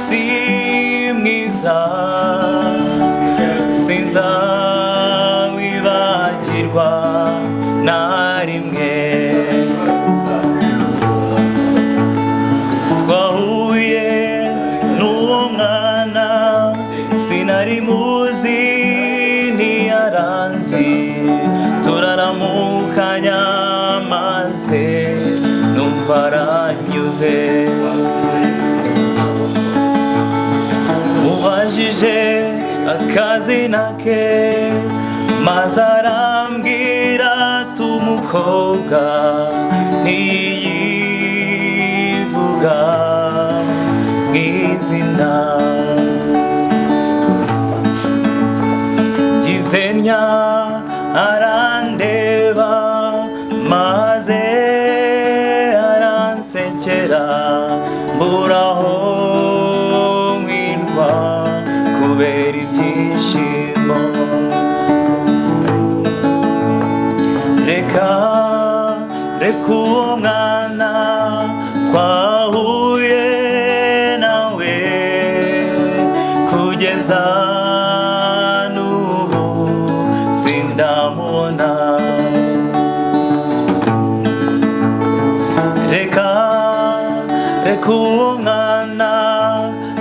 si mwiza sinzawibagirwa na rimwe. Twahuye n'uwo mwana sinari muzi ntiyaranzi, turaramukanya maze numva aranyuze. Mubajije akazina ke maze arambwira tumukobwa ntiyivuga mw'izina. Gizenya arandeba maze aransekera, mburaho nkwirwa kubera ibyishimo. Reka uwo mwana twahuye nawe kugeza n'ubu sindamubona. Reka uwo mwana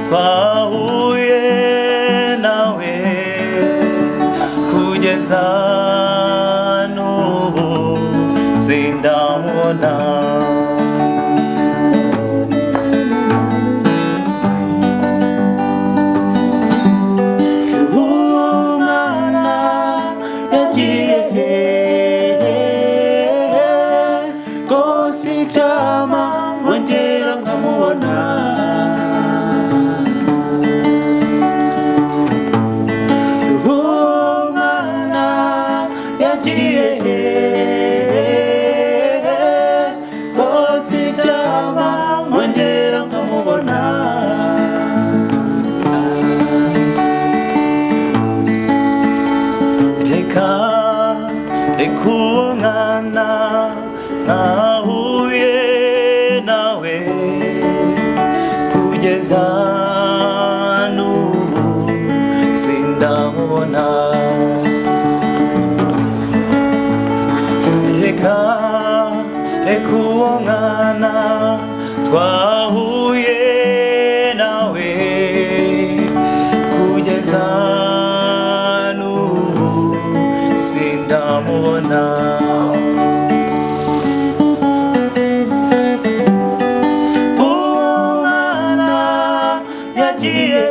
twahuye nawe kugeza n'ubu sindamubona. Umwana yagiye rwose icyama wongera nkamubona. Umwana yagiye rwose icyama wongera nkamubona. Reka uwo mwana nahuye nawe kugeza n'ubu sindamubona. Reka uwo mwana twahuye nawe kugeza n'ubu sindamubona. Umwana yagiye